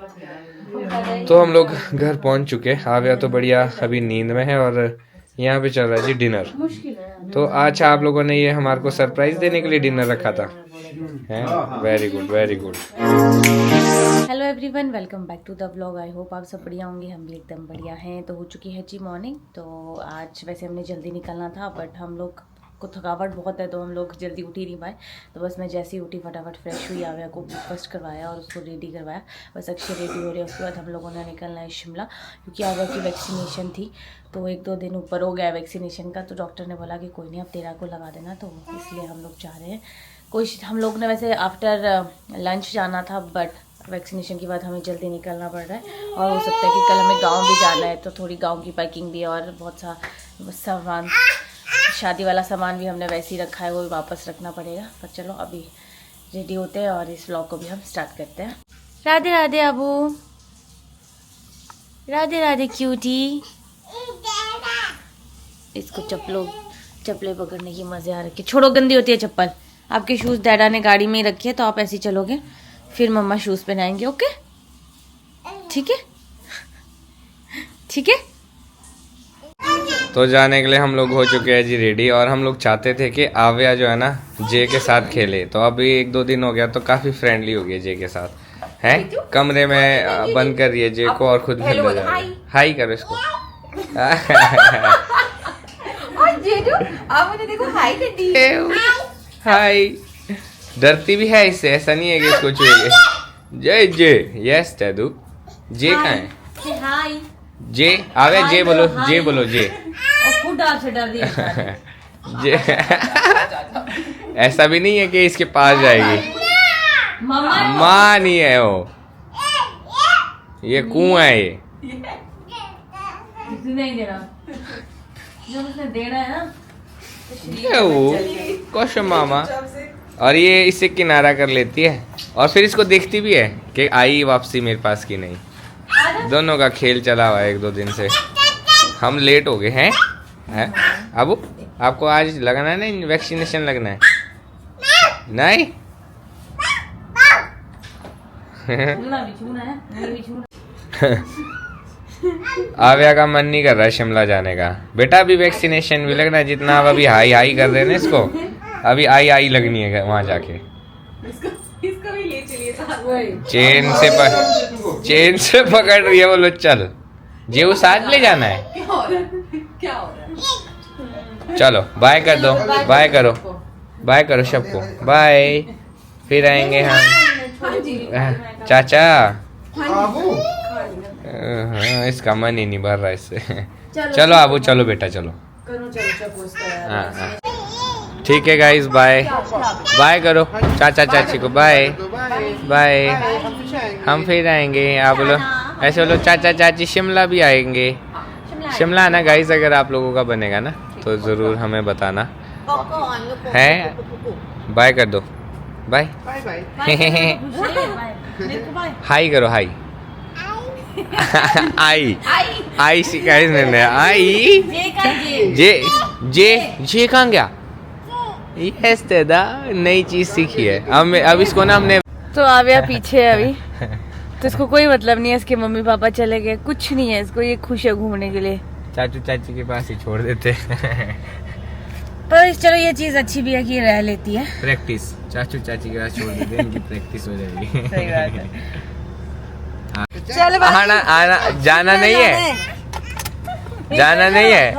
तो हम लोग घर पहुंच चुके। आव्या तो बढ़िया अभी नींद में है और यहाँ पे चल रहा है जी डिनर। तो आज आप लोगों ने ये हमारे को सरप्राइज देने के लिए डिनर रखा था, हैं? Very good, very good. Hello everyone, welcome back to the vlog. I hope आप सब बढ़िया होंगे, हम भी एकदम बढ़िया हैं। तो हो चुकी है जी मॉर्निंग। तो आज वैसे हमने जल्दी निकलना था, बट हम लोग को थकावट बहुत है तो हम लोग जल्दी उठ ही नहीं पाए। तो बस मैं जैसे ही उठी फटाफट फ्रेश हुई, आव्या को ब्रेकफास्ट करवाया और उसको रेडी करवाया। बस अक्षय रेडी हो रहे हैं। उसके बाद हम लोगों ने निकलना है शिमला, क्योंकि आव्या की वैक्सीनेशन थी। तो 1-2 दिन ऊपर हो गया वैक्सीनेशन का, तो डॉक्टर ने बोला कि कोई नहीं, अब 13 को लगा देना। तो इसलिए हम लोग जा रहे हैं। हम लोग ने वैसे आफ्टर लंच जाना था, बट वैक्सीनेशन के बाद हमें जल्दी निकलना पड़ रहा है। और हो सकता है कि कल हमें गांव भी जाना है, तो थोड़ी गांव की पैकिंग भी है और बहुत सा सामान, शादी वाला सामान भी हमने वैसे ही रखा है, वो भी वापस रखना पड़ेगा। पर चलो अभी रेडी होते हैं और इस व्लॉग को भी हम स्टार्ट करते हैं। राधे राधे अबू, राधे राधे क्यूटी। इसको चप्पलें पकड़ने की मजे आ रखे। छोड़ो, गंदी होती है चप्पल। आपके शूज़ डैडा ने गाड़ी में ही रखे हैं, तो आप ऐसे ही चलोगे, फिर मम्मा शूज़ पहनाएंगे। ओके, ठीक है, ठीक है। तो जाने के लिए हम लोग हो चुके हैं जी रेडी। और हम लोग चाहते थे कि आव्या जो है ना जे के साथ खेले। तो अभी 1-2 दिन हो गया तो काफ़ी फ्रेंडली हो गई जे के साथ, है। कमरे में बंद कर रही है जे को और खुद खेलने जा रही है। हाई करो इसको। हाय। डरती भी है इससे, ऐसा नहीं है कि इसको छुएंगे। जय जय, यस दादू। जे कहाँ है? हाय जे, आवे जे बोलो, जे बोलो, जे। से डर रही है। जे ऐसा भी नहीं है कि इसके पास जाएगी। माँ नहीं है वो, ये कुआं है। ये नहीं दे रहा, जो उसने देना है ना। ये वो कौशल मामा। और ये इससे किनारा कर लेती है और फिर इसको देखती भी है कि आई वापसी मेरे पास की नहीं। दोनों का खेल चला हुआ है 1-2 दिन से। हम लेट हो गए हैं। अब आपको आज लगना है ना, वैक्सीनेशन लगना है? नहीं। आव्या का मन नहीं कर रहा है शिमला जाने का। बेटा अभी वैक्सीनेशन भी लगना है। जितना आप अभी हाई हाई कर रहे हैं ना इसको, अभी आई लगनी है वहां जाके। इसको भी ले चलिए साथ। चेन से पकड़ रही है। बोलो चल, जे वो साथ ले जाना है। क्या हो रहा है? चलो बाय कर दो, बाय करो, बाय करो सबको, बाय। फिर आएंगे हम। चाचा, हाँ, इसका मन ही नहीं भर रहा इससे। चलो आबू, चलो बेटा, चलो। हाँ, ठीक है गाइस, बाय बाय करो चाचा चाची को, बाय बाय। हम फिर आएंगे। आप बोलो, ऐसे बोलो, चाचा चाची शिमला भी आएंगे। शिमला आना गाइस, अगर आप लोगों का बनेगा ना तो ज़रूर हमें बताना है। बाय कर दो, बाय। हाई करो, हाई। आई शिकायत मैंने आई। जे कहाँ गया? यस दादा, नई चीज सीखी है। अब इसको ना हमने। तो आव्या पीछे है अभी, तो इसको कोई मतलब नहीं है। इसके मम्मी पापा चले गए, कुछ नहीं है इसको। ये खुश है घूमने के लिए। चाचू चाची के पास ही छोड़ देते। पर चलो, ये चीज अच्छी भी है कि रह लेती है। प्रैक्टिस, चाचू चाची के पास छोड़ देते, इनकी प्रैक्टिस हो जाएगी। सही बात है। चल आना जाना नहीं है, जाना नहीं है।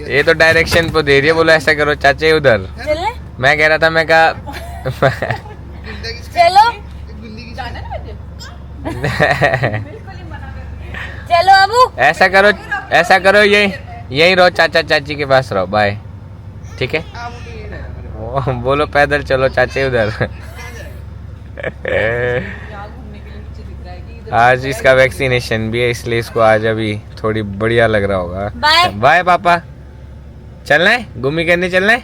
ये तो डायरेक्शन पे दे रही है। बोलो ऐसा करो चाचे, उधर। मैं कह रहा था, मैं कहा चलो चलो अबू, ऐसा करो, यही रहो, चाचा चाची के पास रहो, बाय। ठीक है, बोलो पैदल चलो चाचे उधर। आज इसका वैक्सीनेशन भी है, इसलिए इसको आज अभी थोड़ी बढ़िया लग रहा होगा। बाय पापा। चलना है, घूमी करने चलना है।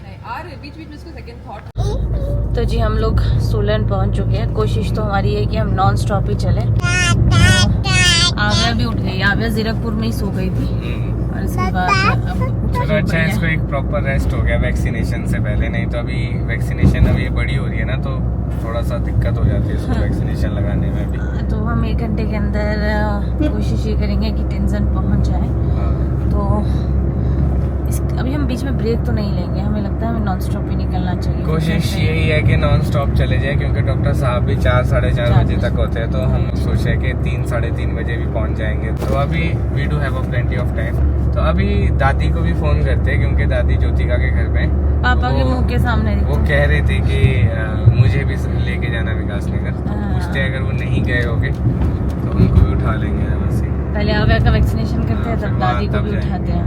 तो जी हम लोग सोलन पहुंच चुके हैं। कोशिश तो हमारी है कि हम नॉन स्टॉप ही चले। आव्या भी उठ गई, आव्या जीरकपुर में ही सो गई थी। और इसके बाद चलो अच्छा है, इसको एक प्रॉपर रेस्ट हो गया वैक्सीनेशन से पहले। नहीं तो अभी वैक्सीनेशन अभी बड़ी हो रही है ना, तो थोड़ा सा दिक्कत हो जाती है इसको वैक्सीनेशन लगाने में भी। तो हम 1 घंटे के अंदर कोशिश ये करेंगे कि टेंशन पहुंच जाए। तो अभी हम बीच में ब्रेक तो नहीं लेंगे, हमें लगता है हमें नॉन स्टॉप ही निकलना चाहिए। कोशिश यही है कि नॉन स्टॉप चले जाए, क्योंकि डॉक्टर साहब भी 4 साढ़े 4 बजे तक होते हैं, तो हम सोचे कि 3 साढ़े 3 बजे भी पहुंच जाएंगे। तो अभी we do have plenty of time. तो अभी दादी को भी फोन करते हैं, क्योंकि दादी ज्योतिका के घर पे पापा के मुंह के सामने वो कह रहे थे कि मुझे भी लेके जाना विकास नगर। तो पूछते अगर वो नहीं गए होगे तो उनको भी उठा लेंगे वैसे। पहले आव्या का वैक्सीनेशन करते हैं, तब दादी को भी उठाते हैं।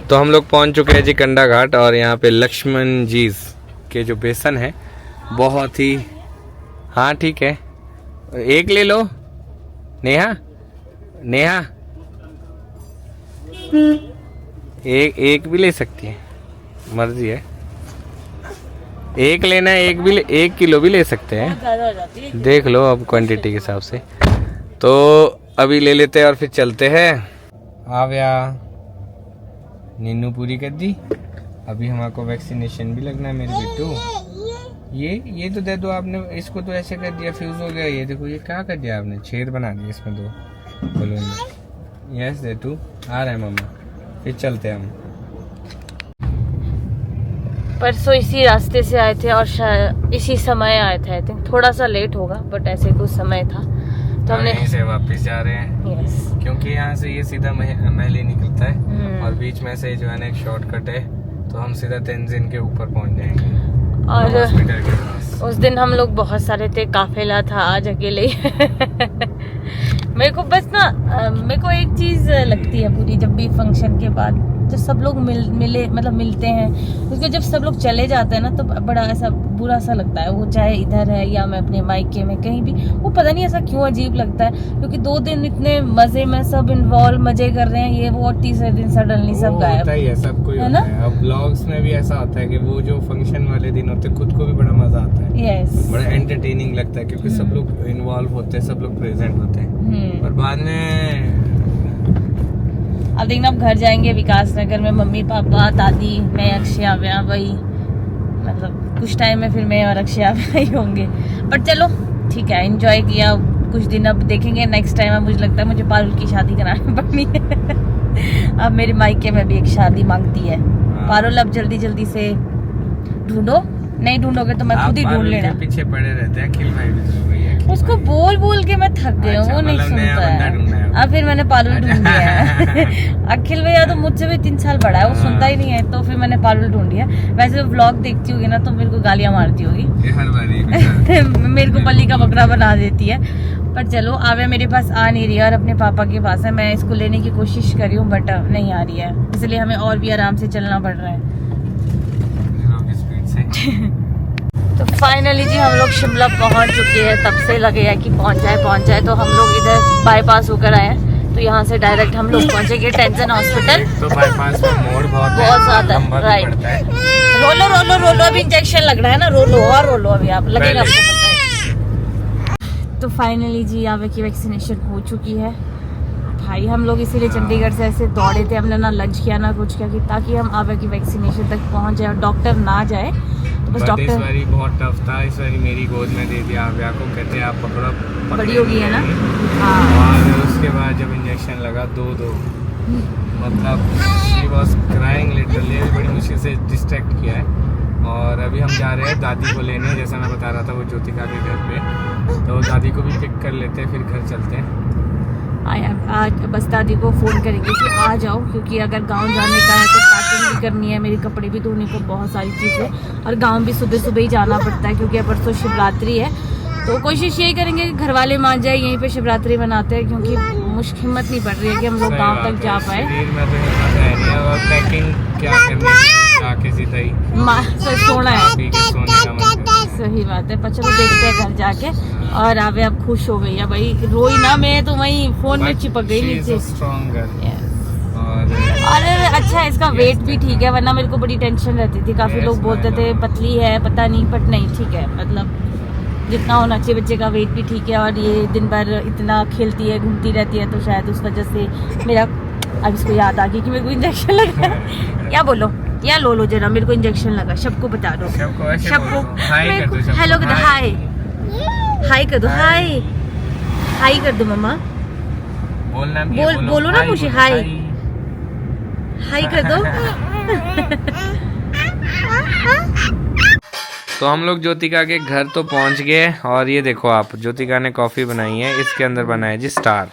तो हम लोग पहुंच चुके हैं जी कंडा घाट, और यहाँ पे लक्ष्मण जी के जो बेसन है बहुत ही, हाँ ठीक है, एक ले लो नेहा, नेहा एक भी ले सकती है, मर्जी है। एक लेना है, 1 किलो भी ले सकते हैं, देख लो अब क्वांटिटी के हिसाब से। तो अभी ले लेते हैं और फिर चलते हैं। आव्या नीनू पूरी कर दी। अभी हमारे वैक्सीनेशन भी लगना है मेरे बिट्टू। ये तो दे दो आपने, इसको तो ऐसे कर दिया, फ्यूज हो गया। ये देखो ये क्या कर दिया आपने, छेद बना दिया इसमें 2 बलून में। यस दे तू आ रहा है मम्मा, फिर चलते हैं हम। परसों इसी रास्ते से आए थे और शायद इसी समय आए थे। आई थिंक थोड़ा सा लेट होगा, बट ऐसे कुछ समय था तो हमने यहीं से वापस जा रहे हैं। यस, क्योंकि यहाँ से ये सीधा महली निकलता है और बीच में से जो है ना एक शॉर्टकट है, तो हम सीधा तेंजिन के ऊपर पहुँच जाएंगे और हॉस्पिटल के पास। उस दिन हम लोग बहुत सारे थे, काफिला था, आज अकेले ही। मेरे को बस ना मेरे को एक चीज लगती है पूरी, जब भी फंक्शन के बाद जब सब लोग मिलते हैं, उसको जब सब लोग चले जाते हैं ना तो बड़ा ऐसा बुरा सा लगता है। वो चाहे इधर है या मैं अपने मायके में कहीं भी, वो पता नहीं ऐसा क्यों अजीब लगता है, क्योंकि 2 दिन इतने मजे में सब इन्वॉल्व, मजे कर रहे हैं ये वो, और तीसरे दिन सडनली सब गायब होता ही है, सबको है ना। अब व्लॉग्स में भी ऐसा होता है कि वो जो फंक्शन वाले दिन होते हैं खुद को भी बड़ा मजा आता है। यस, बड़ा एंटरटेनिंग लगता है, क्योंकि सब लोग इन्वॉल्व होते हैं, सब लोग प्रेजेंट होते हैं। और बाद में अब देखना, अब घर जाएंगे विकास नगर में, मम्मी पापा दादी मैं अक्षय आव्या, वही मतलब कुछ टाइम में फिर मैं और अक्षय आव्या ही होंगे। पर चलो ठीक है, एंजॉय किया कुछ दिन, अब देखेंगे नेक्स्ट टाइम। अब मुझे लगता है मुझे पारुल की शादी करानी पड़नी है। अब मेरे मायके में भी एक शादी मांगती है पारुल। अब जल्दी जल्दी से ढूंढो, नहीं ढूंढोगे तो मैं खुद ही ढूंढ लेना। पीछे पड़े रहते हैं, अखिल भाई भी तो गई है। उसको बोल बोल के मैं थक गई हूँ, वो नहीं सुनता है। अब फिर मैंने पारुल ढूंढ लिया है। अखिल भैया तो मुझसे भी 3 साल बड़ा है, वो सुनता ही नहीं है, तो फिर मैंने पारुल ढूंढ लिया। वैसे वो व्लॉग देखती होगी ना तो मेरे को गालियां मारती होगी, हर बारी मेरे को बल्ली का बकरा बना देती है। पर चलो आव्या मेरे पास आ नहीं रही है और अपने पापा के पास है। मैं इसको लेने की कोशिश कर रही हूँ बट नहीं आ रही है, इसलिए हमें और भी आराम से चलना पड़ रहा है। तो फाइनली जी हम लोग शिमला पहुंच चुके हैं, तब से लगे है कि पहुंच जाए। तो हम लोग इधर बाईपास होकर आए हैं, तो यहाँ से डायरेक्ट हम लोग पहुंचेंगे टेंशन हॉस्पिटल। तो बाईपास का मोड़ बहुत ज्यादा राइट। रोलो अभी इंजेक्शन लग रहा है ना, रोलो अभी आप लगेगा आपको पता है। तो फाइनली जी आव्या की वैक्सीनेशन हो चुकी है भाई। हम लोग इसीलिए चंडीगढ़ से ऐसे दौड़े थे, हमने ना लंच किया ना कुछ किया, कि ताकि हम आव्या की वैक्सीनेशन तक पहुंच जाए और डॉक्टर ना जाए। तो बस डॉक्टर इस बारी बहुत टफ था, इस बारी मेरी गोद में दे दिया आव्या को, कहते आप पकड़ो बड़ी होगी है ना। हाँ, और उसके बाद जब इंजेक्शन लगा 2 मतलब शी वाज क्राइंग लिटरली, बड़ी मुश्किल से डिस्ट्रैक्ट किया है। और अभी हम जा रहे हैं दादी को लेने, जैसा मैं बता रहा था वो ज्योतिका के घर पे, तो दादी को भी पिक कर लेते हैं, फिर घर चलते हैं। आज बस दादी को फ़ोन करेंगे कि आ जाओ, क्योंकि अगर गांव जाने का है तो पैकिंग भी करनी है, मेरे कपड़े भी धोने को, बहुत सारी चीज़ें। और गांव भी सुबह ही जाना पड़ता है, क्योंकि परसों शिवरात्रि है। तो कोशिश यही करेंगे कि घर वाले मान जाए, यहीं पे शिवरात्रि मनाते हैं, क्योंकि मुश्किल हिम्मत नहीं पड़ रही है कि हम लोग गाँव तक जा पाए। सोना है, सही बात है। पर चलो देखते हैं घर जाके। और आवे अब खुश हो गई है भाई, रोई ना, मैं तो वहीं फोन में चिपक गई नीचे। अरे अच्छा है, इसका वेट भी ठीक है, वरना मेरे को बड़ी टेंशन रहती थी। काफी लोग बोलते थे पतली है, पता नहीं, बट नहीं ठीक है, मतलब जितना होना चाहिए। बच्चे का वेट भी ठीक है, और ये दिन भर इतना खेलती है, घूमती रहती है, तो शायद उस वजह से मेरा, अब इसको याद आ गई कि मेरे को इंजेक्शन लगा। या बोलो या लो जरा, मेरे को इंजेक्शन लगा, सबको बता दो, सबको। हेलो हाय हाय कर दो, हाय हाय कर दो मम्मा। बोलना भी है, बोलो ना मुझे, हाय हाय कर दो। तो हम लोग ज्योतिका के घर तो पहुंच गए और ये देखो आप, ज्योतिका ने कॉफी बनाई है, इसके अंदर बना है जी स्टार।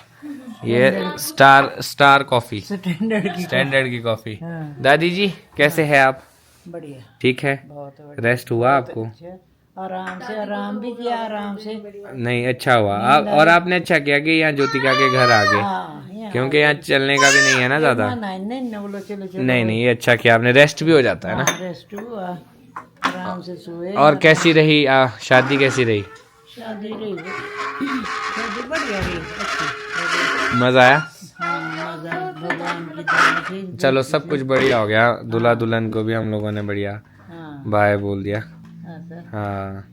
ये स्टार कॉफी, स्टैंडर्ड की कॉफी। दादी जी कैसे हैं आप? बढ़िया, ठीक है, बहुत बढ़िया। रेस्ट हुआ आपको? आराम से, आराम भी किया आराम से। नहीं अच्छा हुआ आप, और आपने अच्छा किया कि यहाँ ज्योतिका के घर आ गए, हाँ, क्योंकि यहाँ चलने का भी नहीं है ना ज्यादा। नहीं बोलो, चलो चलो। नहीं ये अच्छा किया आपने, रेस्ट भी हो जाता है ना। रेस्ट हुआ, आराम से सोए। और कैसी रही शादी, कैसी रही? शादी रही, शादी बढ़िया रही, अच्छी। मजा आया? हाँ, मजा भगवान की दया से। चलो सब कुछ बढ़िया हो गया, दूल्हा दुल्हन को भी हम लोगों ने बढ़िया हाँ, बाय बोल दिया। हाँ सर। हाँ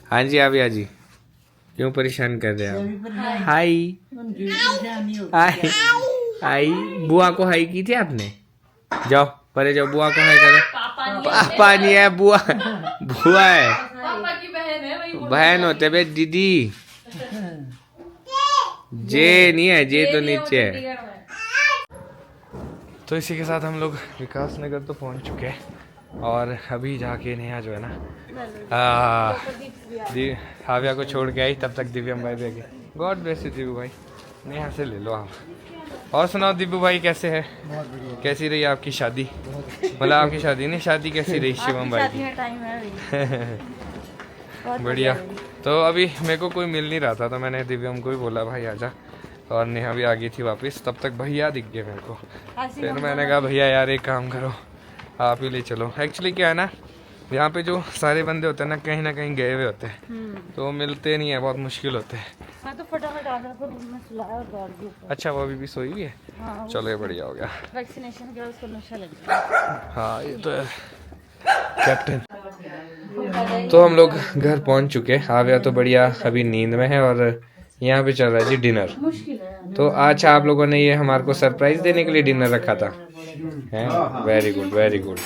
हाँ जी आविया जी, क्यों परेशान कर रहे हैं? हाय उनकी परेशानी हो हाय हाय, बुआ को हाई की थी आपने? जाओ परे जाओ, बुआ को हाई करो। पापा नहीं है, बुआ बुआ है, पापा की बहन है वही। बहन होते बे दीदी। जे नहीं है, जे तो नीचे है। तो इसी के साथ हम लोग विकास नगर तो पहुंच चुके हैं और अभी जाके नेहा जो है ना हाव्या को छोड़ के आई, तब तक दिव्यम भाई भी। गॉड ब्लेस यू दिव्यू भाई, नेहा से ले लो आप। और सुनाओ दिव्यू भाई कैसे है? कैसी रही आपकी शादी? मतलब आपकी शादी नहीं, शादी कैसी रही शिवम भाई की? बढ़िया। तो अभी मेरे को कोई मिल नहीं रहा था, तो मैंने दिव्यम को ही बोला भाई आजा, और नेहा भी आ गई थी वापस। तब तक भैया दिख गए मेरे को, फिर मैंने कहा भैया यार एक काम करो, आप ही ले चलो। एक्चुअली क्या है ना, यहाँ पे जो सारे बंदे होते हैं ना कहीं गए हुए होते हैं, तो मिलते नहीं है, बहुत मुश्किल होते हैं। हाँ तो फटाफट आ जाओ, मैं सुलाया और दौड़ गई ऊपर। अच्छा वो अभी भी सोई हुई है? हाँ, चलो ये बढ़िया हो गया। वैक्सीनेशन के बाद उसको नशा लग गया। हाँ ये तो है कैप्टन। तो हम लोग घर पहुंच चुके, आविया तो बढ़िया अभी नींद में है और यहाँ पे चल रहा है जी डिनर। तो आज आप लोगों ने ये हमारे को सरप्राइज देने के लिए डिनर रखा था, हैं? वेरी गुड वेरी गुड,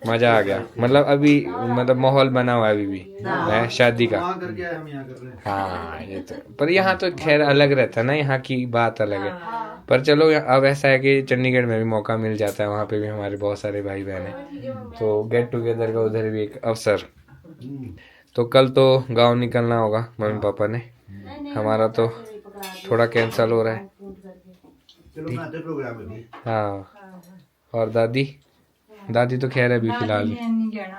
मजा आ गया। मतलब अभी मतलब माहौल बना हुआ है अभी भी है शादी का। हाँ ये तो, पर यहाँ तो खैर अलग रहता है ना, यहाँ की बात अलग है। पर चलो अब ऐसा है कि चंडीगढ़ में भी मौका मिल जाता है, वहाँ पे भी हमारे बहुत सारे भाई बहन हैं, तो गेट टुगेदर का उधर भी एक अवसर। तो कल तो गाँव निकलना होगा मम्मी पापा ने, हमारा तो थोड़ा कैंसिल हो रहा है। हाँ और दादी तो खैर अभी फिलहाल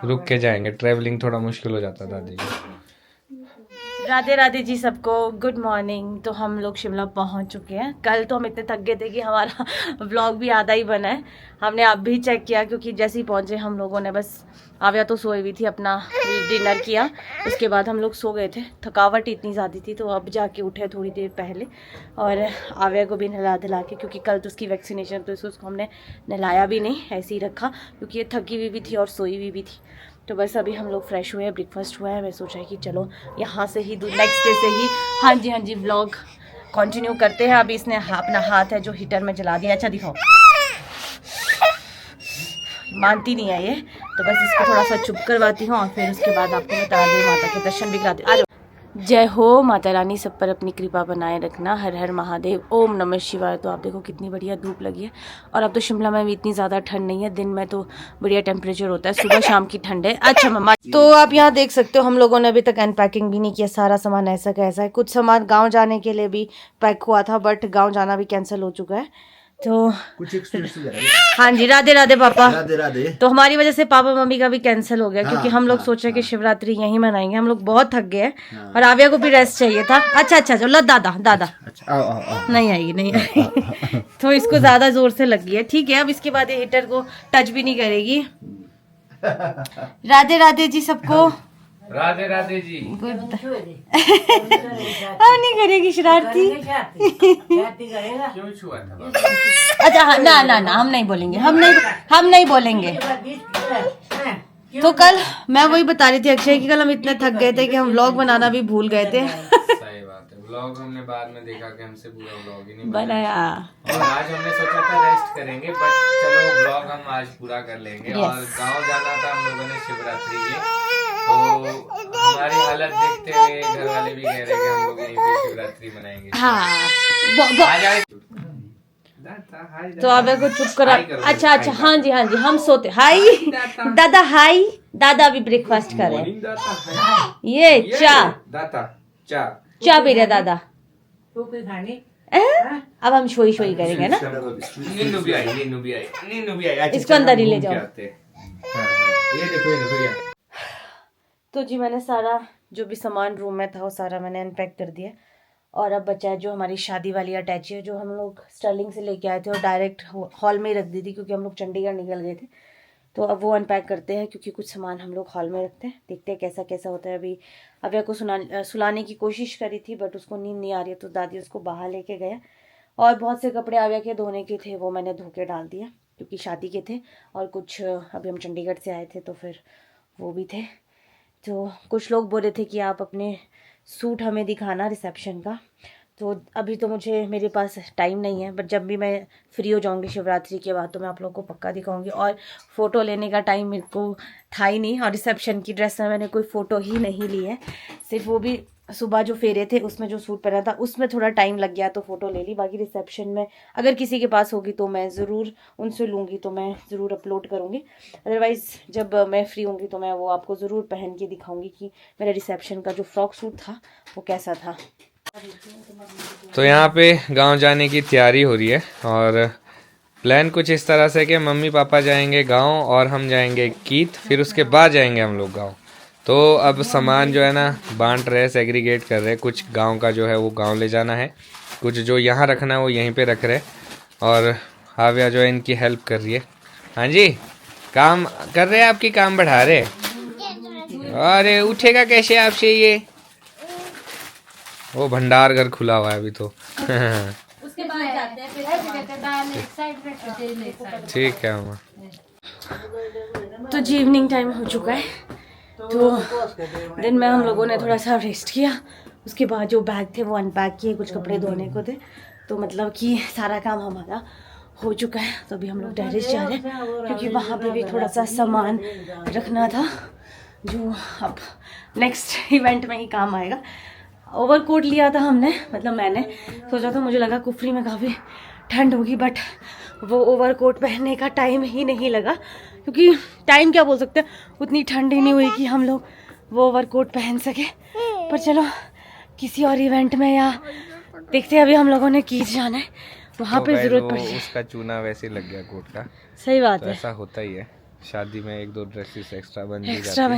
रुक के जाएंगे, ट्रैवलिंग थोड़ा मुश्किल हो जाता है दादी को। राधे राधे जी सबको, गुड मॉर्निंग। तो हम लोग शिमला पहुंच चुके हैं। कल तो हम इतने थक गए थे कि हमारा व्लॉग भी आधा ही बना है। हमने अब भी चेक किया, क्योंकि जैसे ही पहुंचे हम लोगों ने बस, आविया तो सोई हुई थी, अपना डिनर किया, उसके बाद हम लोग सो गए थे। थकावट इतनी ज़्यादा थी, तो अब जाके उठे थोड़ी देर पहले, और आविया को भी नहला धुला के, क्योंकि कल तो उसकी वैक्सीनेशन, तो उसको हमने नहलाया भी नहीं, ऐसे ही रखा, क्योंकि ये थकी हुई भी थी और सोई हुई भी थी। तो बस अभी हम लोग फ्रेश हुए हैं, ब्रेकफास्ट हुआ है। मैं सोचा कि चलो यहाँ से ही नेक्स्ट डे से ही हाँ जी व्लॉग कंटिन्यू करते हैं। अभी इसने अपना हाथ है जो हीटर में जला दिया। अच्छा दिखाओ, मानती नहीं है ये, तो बस इसको थोड़ा सा चुप करवाती हूँ और फिर उसके बाद आपको मैं तारा देवी माता के दर्शन भी कराती हूँ। जय हो माता रानी, सब पर अपनी कृपा बनाए रखना। हर हर महादेव, ओम नमः शिवाय। तो आप देखो कितनी बढ़िया धूप लगी है, और अब तो शिमला में भी इतनी ज़्यादा ठंड नहीं है, दिन में तो बढ़िया टेम्परेचर होता है, सुबह शाम की ठंड है। अच्छा मम्मा, तो आप यहाँ देख सकते हो हम लोगों ने अभी तक अनपैकिंग भी नहीं किया, सारा सामान ऐसा का ऐसा है। कुछ सामान गाँव जाने के लिए भी पैक हुआ था, बट गाँव जाना भी कैंसिल हो चुका है। तो कुछ हाँ जी, राधे राधे पापा। राधे राधे। तो हमारी वजह से पापा मम्मी का भी कैंसिल हो गया, क्योंकि हम लोग सोचे कि शिवरात्रि यहीं मनाएंगे। हम लोग बहुत थक गए हैं और आविया को भी रेस्ट चाहिए था। अच्छा चलो दादा नहीं आएगी, नहीं आएगी। तो इसको ज्यादा जोर से लगी है, ठीक है। अब इसके बाद ये हीटर को टच भी नहीं करेगी। राधे राधे जी सबको, राधे राधे जी। गुड नहीं करेगी शरारती। क्यों छुआ था? अच्छा हाँ, ना हम नहीं बोलेंगे, हम नहीं बोलेंगे। तो कल मैं वही बता रही थी अक्षय कि कल हम इतने थक गए थे कि हम व्लॉग बनाना भी भूल गए थे। सही बात है, व्लॉग हमने बाद में देखा कि हमसे पूरा व्लॉग ही नहीं बनाया। और आज हमने सोचा था रेस्ट करेंगे, बट चलो व्लॉग हम आज पूरा कर लेंगे। और गांव जाना था हम लोगों ने शिवरात्रि के, तो हमारी हालत देखते हुए घर वाले भी कह रहे हैं कि हम लोग यहीं पे शिवरात्रि मनाएंगे। हाँ तो अब को चुप करा। अच्छा अच्छा, हाँ जी हम सोते। हाय दादा, हाय दादा भी ब्रेकफास्ट कर रहे हैं। ये चा पी रहे दादा। अब हम शोई करेंगे ना। नीनू भी आई। इसको अंदर ही ले जाओ। ये देखो। तो जी मैंने सारा जो भी सामान रूम में था वो सारा मैंने अनपैक कर दिया। और अब बचा है जो हमारी शादी वाली अटैची है, जो हम लोग स्टर्लिंग से लेके आए थे और डायरेक्ट हॉल में ही रख दी थी, क्योंकि हम लोग चंडीगढ़ निकल गए थे। तो अब वो अनपैक करते हैं, क्योंकि कुछ सामान हम लोग हॉल में रखते हैं। देखते हैं कैसा होता है। अभी अव्या को सुलाने की कोशिश करी थी, बट उसको नींद नहीं आ रही है, तो दादी उसको बाहर लेके गया। और बहुत से कपड़े अव्या के धोने के थे, वो मैंने धो के डाल दिया, क्योंकि शादी के थे। और कुछ अभी हम चंडीगढ़ से आए थे, तो फिर वो भी थे। तो कुछ लोग बोल रहे थे कि आप अपने सूट हमें दिखाना रिसेप्शन का। तो अभी तो मेरे पास टाइम नहीं है, बट जब भी मैं फ्री हो जाऊंगी शिवरात्रि के बाद तो मैं आप लोगों को पक्का दिखाऊंगी। और फ़ोटो लेने का टाइम मेरे को था ही नहीं, और रिसेप्शन की ड्रेस में मैंने कोई फ़ोटो ही नहीं ली है। सिर्फ वो भी सुबह जो फेरे थे उसमें जो सूट पहना था उसमें थोड़ा टाइम लग गया, तो फ़ोटो ले ली। बाकी रिसेप्शन में अगर किसी के पास होगी तो मैं ज़रूर उनसे लूँगी, तो मैं ज़रूर अपलोड करूँगी। अदरवाइज़ जब मैं फ्री होंगी तो मैं वो आपको ज़रूर पहन के दिखाऊँगी कि मेरा रिसेप्शन का जो फ्रॉक सूट था वो कैसा था। तो यहाँ पे गांव जाने की तैयारी हो रही है, और प्लान कुछ इस तरह से कि मम्मी पापा जाएंगे गांव और हम जाएंगे कीत, फिर उसके बाद जाएंगे हम लोग गांव। तो अब सामान जो है ना बांट रहे, सेग्रीगेट कर रहे। कुछ गांव का जो है वो गांव ले जाना है, कुछ जो यहाँ रखना है वो यहीं पे रख रहे। और हाव्या जो है इनकी हेल्प कर रही है। हाँ जी, काम कर रहे हैं, आपकी काम बढ़ा रहे। अरे उठेगा कैसे आपसे ये? वो भंडार घर खुला हुआ है अभी तो। उसके बाद जाते हैं ठीक है मामा। तो जी इवनिंग टाइम हो चुका है, तो दिन में हम लोगों ने थोड़ा सा रेस्ट किया। उसके बाद जो बैग थे वो अनपैक किए, कुछ कपड़े धोने को थे, तो मतलब कि सारा काम हमारा हो चुका है। तो अभी हम लोग टेरेस जा रहे हैं, क्योंकि वहाँ पे भी थोड़ा सा सामान रखना था, जो अब नेक्स्ट इवेंट में ही काम आएगा। ओवरकोट लिया था हमने, मतलब मैंने सोचा था, मुझे लगा कुफरी में काफ़ी ठंड होगी, बट वो ओवरकोट पहनने का टाइम ही नहीं लगा, क्योंकि टाइम क्या बोल सकते हैं, उतनी ठंड ही नहीं हुई कि हम लोग वो ओवरकोट पहन सके। पर चलो किसी और इवेंट में, या देखते हैं। अभी हम लोगों ने कीज जाना है, वहाँ पे जरूरत पड़ी। उसका चूना वैसे लग गया कोट का। सही बात तो है, ऐसा होता ही है, शादी में एक दो ड्रेसेस एक्स्ट्रा बन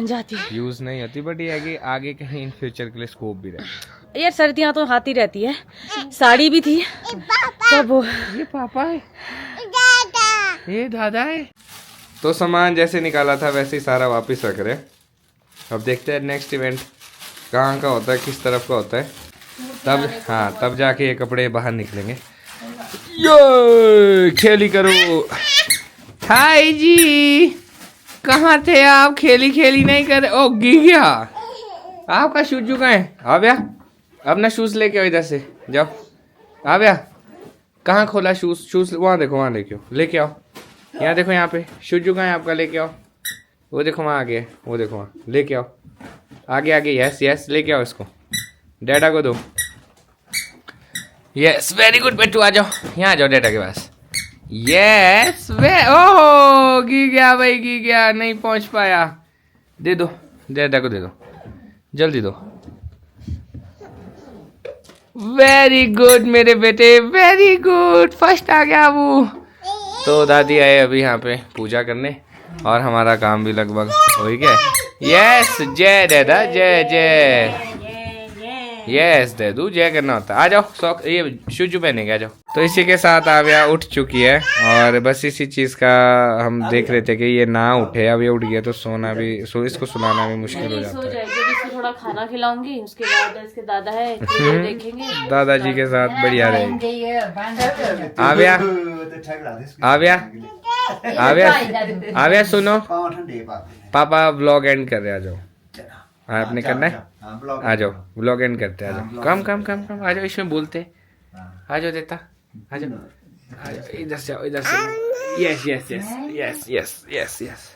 जाती है, यूज नहीं होती, बट ये है कि आगे कहीं इन फ्यूचर के लिए स्कोप भी रहे। यार सर्दियाँ तो आती रहती है, साड़ी भी थी सब। ये पापा है, ये दादा है। तो सामान जैसे निकाला था वैसे ही सारा वापस रख रहे। अब देखते हैं नेक्स्ट इवेंट कहाँ का होता है, किस तरफ का होता है, तब हाँ तब जाके ये कपड़े बाहर निकलेंगे। यो खेली करो। हाय जी, कहाँ थे आप? खेली नहीं करे। ओ गिर गया आपका शूज कहाँ है? आव्या अपना शूज लेके आओ, इधर से जाओ। आव्या कहाँ खोला शूज? वहाँ देखो लेके आओ। यहाँ देखो, यहाँ पे शूज कहाँ है आपका? लेके आओ। वो देखो वहाँ आगे, वो देखो वहाँ, लेके आओ। आगे यस लेके आओ इसको, डैडा को दो। यस वेरी गुड बेटू, आ जाओ यहाँ, आ जाओ डैडा के पास। यस ओहो गिर गया भाई, गिर गया, नहीं पहुंच पाया। दे दो डैडा को, दे दो जल्दी दो। वेरी गुड मेरे बेटे, वेरी गुड, फर्स्ट आ गया वो। तो दादी आए अभी यहाँ पे पूजा करने, और हमारा काम भी लगभग हो ही गया। यस जय दादा, जय यस दू जय करना होता है। आ जाओ, शौक ये शूज पहने के आ जाओ। तो इसी के साथ आव्या उठ चुकी है, और बस इसी चीज का हम देख रहे थे कि ये ना उठे। अब ये उठ गया तो सोना भी, इसको सुलाना भी मुश्किल हो जाता है। इसको थोड़ा खाना खिलाऊंगी, उसके बाद इसके दादा है देखेंगे, दादाजी के साथ बढ़िया रहेंगे। आव्या सुनो, पापा व्लॉग एंड कर रहे, आ जाओ। हाँ आपने करना है, आ जाओ व्लॉग एंड करते हैं, आ जाओ कम कम कम कम आ जाओ, इसमें बोलते आ जाओ देता, आ जाओ इधर से आओ, इधर से, yes yes yes yes yes yes yes.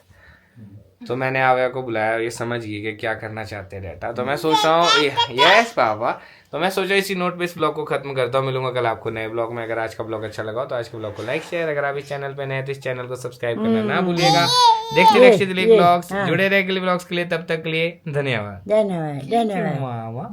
तो मैंने आव्या को बुलाया, ये समझ गई कि क्या करना चाहते रहता, तो मैं सोच रहा हूँ यस पापा, तो मैं सोचा इसी नोट पे इस ब्लॉग को खत्म करता हूँ। मिलूंगा कल आपको नए ब्लॉग में। अगर आज का ब्लॉग अच्छा लगा तो आज के ब्लॉग को लाइक शेयर, अगर आप इस चैनल पे नए हैं तो इस चैनल को सब्सक्राइब करना ना भूलिएगा। देखते नेक्स्ट दिलीप ब्लॉग्स, जुड़े रहे के लिए ब्लॉग्स के लिए, तब तक के लिए धन्यवाद। धन्यवाद धन्यवाद। वाह वाह।